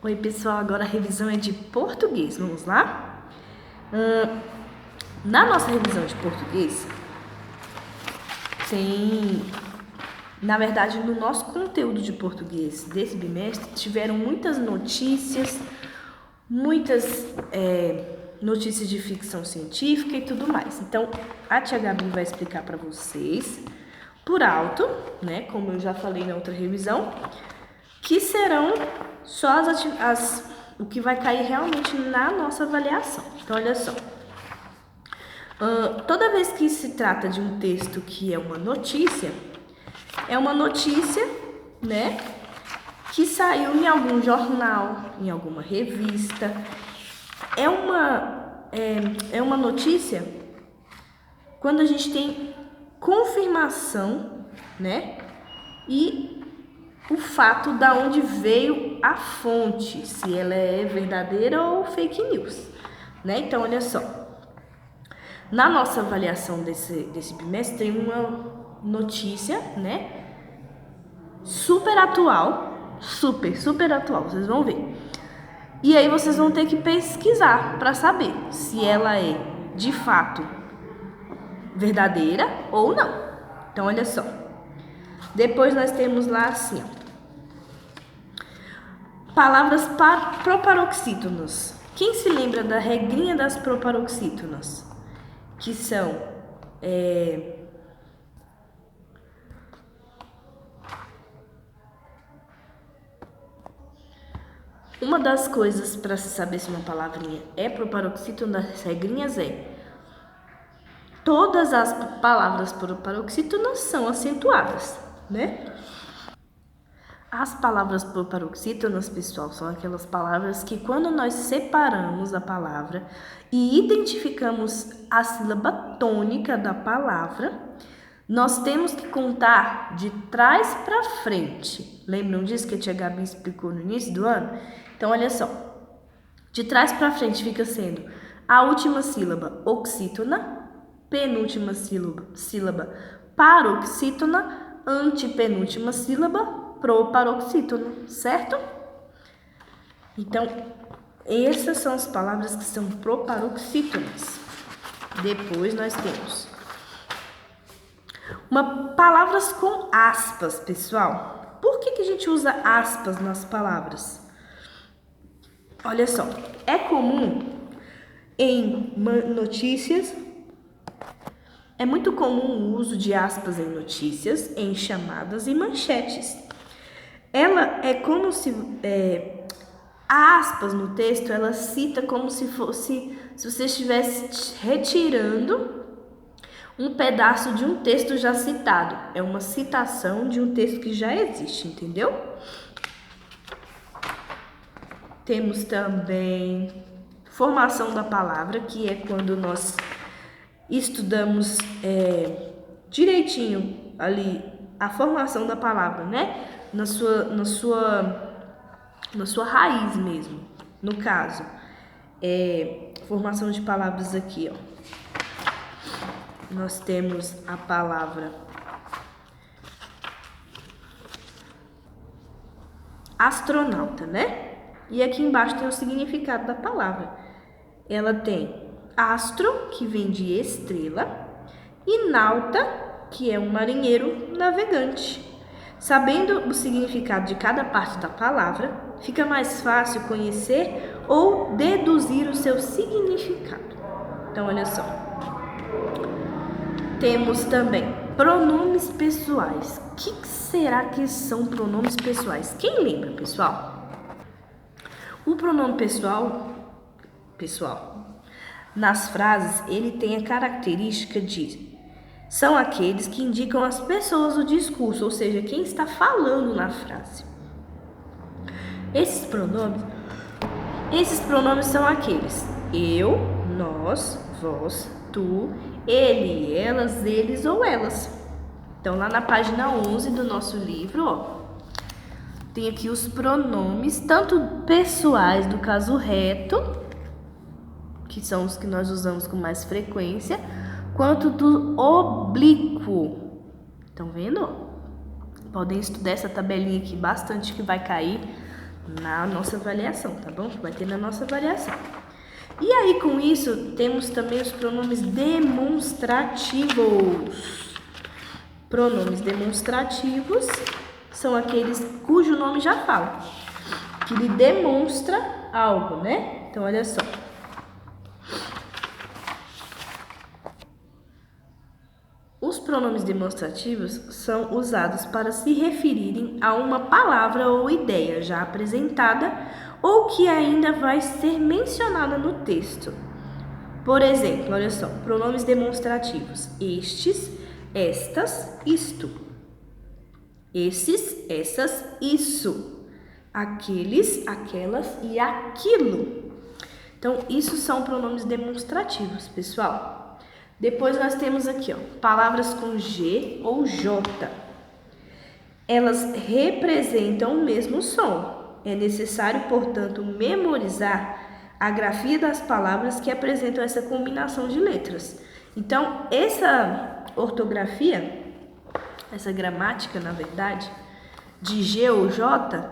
Oi pessoal, agora a revisão é de português, vamos lá? Na nossa revisão de português, na verdade, no nosso conteúdo de português desse bimestre, tiveram muitas notícias, muitas notícias de ficção científica e tudo mais. Então, a tia Gabi vai explicar para vocês, por alto, né, como eu já falei na outra revisão, que serão só o que vai cair realmente na nossa avaliação. Então, olha só. Toda vez que se trata de um texto que é uma notícia, né, que saiu em algum jornal, em alguma revista. É uma notícia quando a gente tem confirmação, né, e o fato da onde veio a fonte, se ela é verdadeira ou fake news, né? Então, olha só. Na nossa avaliação desse bimestre tem uma notícia, né? Super atual, super atual, vocês vão ver. E aí vocês vão ter que pesquisar para saber se ela é de fato verdadeira ou não. Então, olha só. Depois nós temos lá assim, ó, palavras proparoxítonas. Quem se lembra da regrinha das proparoxítonas? Que são uma das coisas para se saber se uma palavrinha é proparoxítona das regrinhas todas as palavras proparoxítonas são acentuadas, né? As palavras proparoxítonas, pessoal, são aquelas palavras que quando nós separamos a palavra e identificamos a sílaba tônica da palavra, nós temos que contar de trás para frente. Lembram disso que a tia Gabi explicou no início do ano? Então, olha só. De trás para frente fica sendo a última sílaba oxítona, penúltima sílaba paroxítona, antepenúltima sílaba proparoxítona, certo? Então, essas são as palavras que são proparoxítonas. Depois nós temos palavras com aspas, pessoal. Por que a gente usa aspas nas palavras? Olha só, é comum em notícias, é muito comum o uso de aspas em notícias, em chamadas e manchetes. Ela é como se a aspas no texto, ela cita como se você estivesse retirando um pedaço de um texto já citado. É uma citação de um texto que já existe, entendeu? Temos também formação da palavra, que é quando nós estudamos direitinho ali a formação da palavra, né? Na sua raiz mesmo. No caso, formação de palavras aqui, ó. Nós temos a palavra astronauta, né? E aqui embaixo tem o significado da palavra. Ela tem astro, que vem de estrela, e nauta, que é um marinheiro navegante. Sabendo o significado de cada parte da palavra, fica mais fácil conhecer ou deduzir o seu significado. Então, olha só. Temos também pronomes pessoais. O que será que são pronomes pessoais? Quem lembra, pessoal? O pronome pessoal, nas frases, ele tem a característica de são aqueles que indicam as pessoas do discurso, ou seja, quem está falando na frase. Esses pronomes são aqueles eu, nós, vós, tu, ele, elas, eles ou elas. Então, lá na página 11 do nosso livro, ó, tem aqui os pronomes, tanto pessoais do caso reto, que são os que nós usamos com mais frequência, quanto do oblíquo. Estão vendo? Podem estudar essa tabelinha aqui bastante, que vai cair na nossa avaliação, tá bom? Vai ter na nossa avaliação. E aí, com isso, temos também os pronomes demonstrativos. Pronomes demonstrativos são aqueles cujo nome já fala, que lhe demonstra algo, né? Então, olha só. Os pronomes demonstrativos são usados para se referirem a uma palavra ou ideia já apresentada ou que ainda vai ser mencionada no texto. Por exemplo, olha só, pronomes demonstrativos: estes, estas, isto. Esses, essas, isso. Aqueles, aquelas e aquilo. Então, isso são pronomes demonstrativos, pessoal. Depois nós temos aqui, ó, palavras com G ou J. Elas representam o mesmo som. É necessário, portanto, memorizar a grafia das palavras que apresentam essa combinação de letras. Então, essa ortografia, essa gramática, na verdade, de G ou J,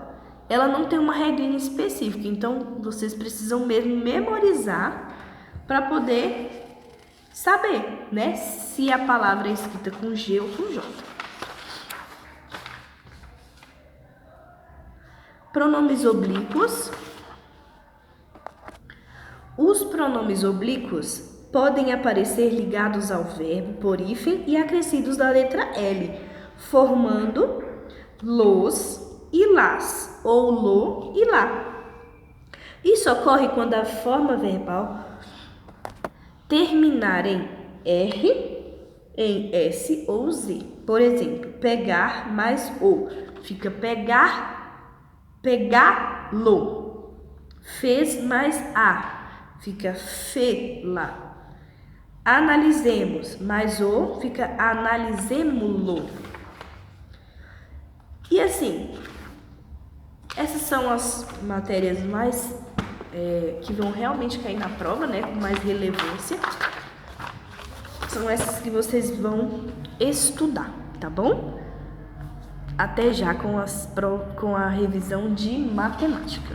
ela não tem uma regrinha específica. Então, vocês precisam mesmo memorizar para poder saber, né, se a palavra é escrita com G ou com J. Pronomes oblíquos. Os pronomes oblíquos podem aparecer ligados ao verbo por hífen e acrescidos da letra L, formando los e las, ou lo e lá. Isso ocorre quando a forma verbal terminar em R, em S ou Z. Por exemplo, pegar mais o, fica pegar, pegá-lo. Fez mais a, fica fe-la. Analisemos mais o, fica analisemo-lo. E assim, essas são as matérias mais que vão realmente cair na prova, né, com mais relevância. São essas que vocês vão estudar, tá bom? Até já com a revisão de matemática.